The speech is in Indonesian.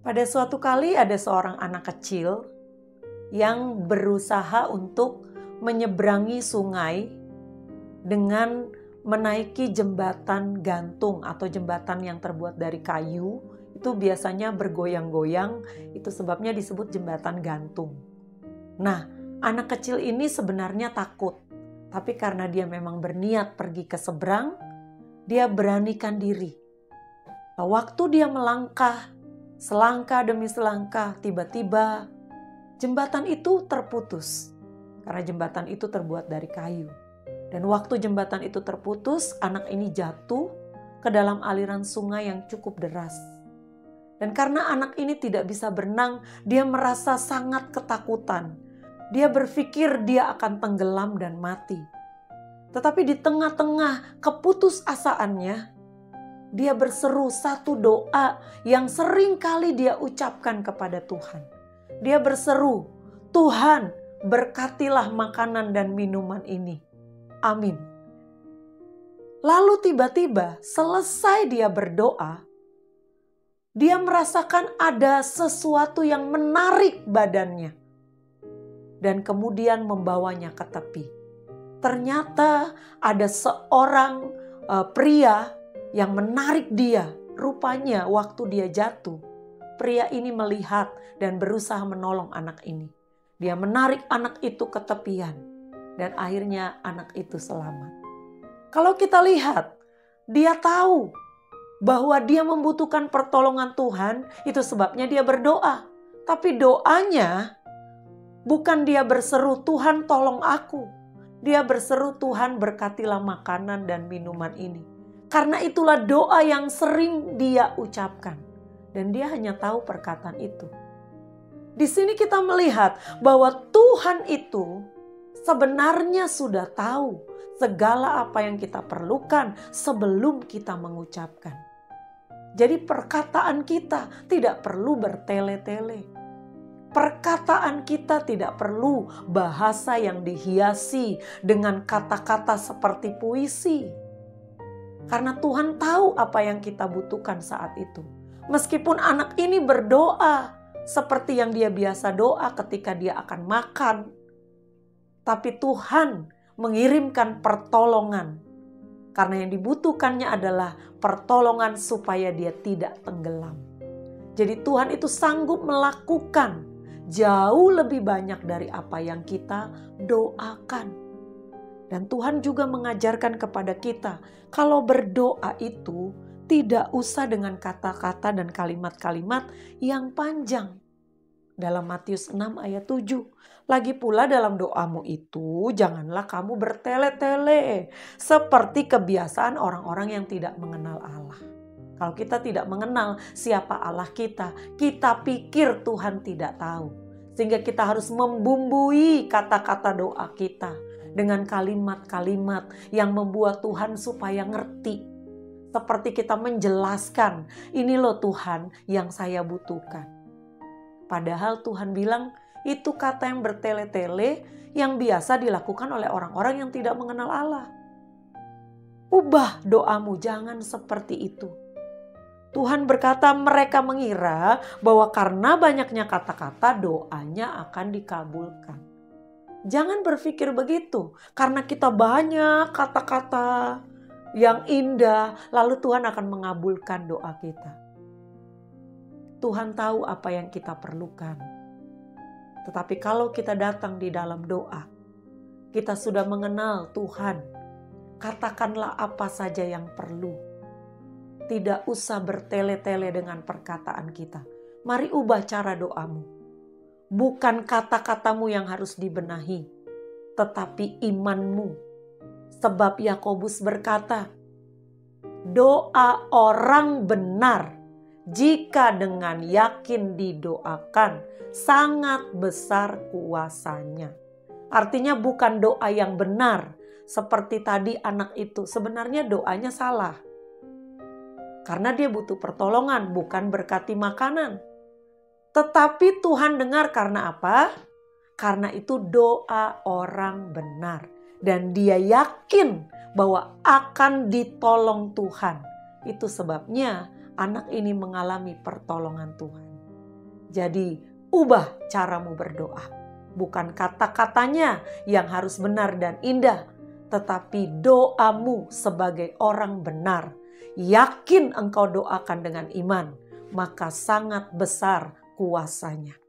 Pada suatu kali ada seorang anak kecil yang berusaha untuk menyeberangi sungai dengan menaiki jembatan gantung atau jembatan yang terbuat dari kayu. Itu biasanya bergoyang-goyang, itu sebabnya disebut jembatan gantung. Nah, anak kecil ini sebenarnya takut, tapi karena dia memang berniat pergi ke seberang, dia beranikan diri. Waktu dia melangkah, selangkah demi selangkah, tiba-tiba jembatan itu terputus. Karena jembatan itu terbuat dari kayu. Dan waktu jembatan itu terputus, anak ini jatuh ke dalam aliran sungai yang cukup deras. Dan karena anak ini tidak bisa berenang, dia merasa sangat ketakutan. Dia berpikir dia akan tenggelam dan mati. Tetapi di tengah-tengah keputusasaannya, dia berseru satu doa yang sering kali dia ucapkan kepada Tuhan. Dia berseru, "Tuhan, berkatilah makanan dan minuman ini. Amin." Lalu tiba-tiba selesai dia berdoa, dia merasakan ada sesuatu yang menarik badannya dan kemudian membawanya ke tepi. Ternyata ada seorang pria yang menarik dia. Rupanya waktu dia jatuh, pria ini melihat dan berusaha menolong anak ini. Dia menarik anak itu ke tepian dan akhirnya anak itu selamat. Kalau kita lihat, dia tahu bahwa dia membutuhkan pertolongan Tuhan, itu sebabnya dia berdoa. Tapi doanya bukan dia berseru, "Tuhan tolong aku." Dia berseru, "Tuhan berkatilah makanan dan minuman ini." Karena itulah doa yang sering dia ucapkan. Dan dia hanya tahu perkataan itu. Di sini kita melihat bahwa Tuhan itu sebenarnya sudah tahu segala apa yang kita perlukan sebelum kita mengucapkan. Jadi perkataan kita tidak perlu bertele-tele. Perkataan kita tidak perlu bahasa yang dihiasi dengan kata-kata seperti puisi. Karena Tuhan tahu apa yang kita butuhkan saat itu. Meskipun anak ini berdoa seperti yang dia biasa doa ketika dia akan makan. Tapi Tuhan mengirimkan pertolongan. Karena yang dibutuhkannya adalah pertolongan supaya dia tidak tenggelam. Jadi Tuhan itu sanggup melakukan jauh lebih banyak dari apa yang kita doakan. Dan Tuhan juga mengajarkan kepada kita, kalau berdoa itu tidak usah dengan kata-kata dan kalimat-kalimat yang panjang. Dalam Matius 6 ayat 7. Lagi pula dalam doamu itu janganlah kamu bertele-tele seperti kebiasaan orang-orang yang tidak mengenal Allah. Kalau kita tidak mengenal siapa Allah kita pikir Tuhan tidak tahu. Sehingga kita harus membumbui kata-kata doa kita dengan kalimat-kalimat yang membuat Tuhan supaya ngerti. Seperti kita menjelaskan, "Ini loh Tuhan yang saya butuhkan." Padahal Tuhan bilang itu kata yang bertele-tele yang biasa dilakukan oleh orang-orang yang tidak mengenal Allah. Ubah doamu, jangan seperti itu. Tuhan berkata mereka mengira bahwa karena banyaknya kata-kata doanya akan dikabulkan. Jangan berpikir begitu. Karena kita banyak kata-kata yang indah, lalu Tuhan akan mengabulkan doa kita. Tuhan tahu apa yang kita perlukan. Tetapi kalau kita datang di dalam doa, kita sudah mengenal Tuhan. Katakanlah apa saja yang perlu. Tidak usah bertele-tele dengan perkataan kita. Mari ubah cara doamu. Bukan kata-katamu yang harus dibenahi, tetapi imanmu. Sebab Yakobus berkata, doa orang benar jika dengan yakin didoakan sangat besar kuasanya. Artinya bukan doa yang benar seperti tadi anak itu. Sebenarnya doanya salah. Karena dia butuh pertolongan, bukan berkati makanan. Tetapi Tuhan dengar karena apa? Karena itu doa orang benar. Dan dia yakin bahwa akan ditolong Tuhan. Itu sebabnya anak ini mengalami pertolongan Tuhan. Jadi, ubah caramu berdoa. Bukan kata-katanya yang harus benar dan indah, tetapi doamu sebagai orang benar. Yakin engkau doakan dengan iman, maka sangat besar kuasanya.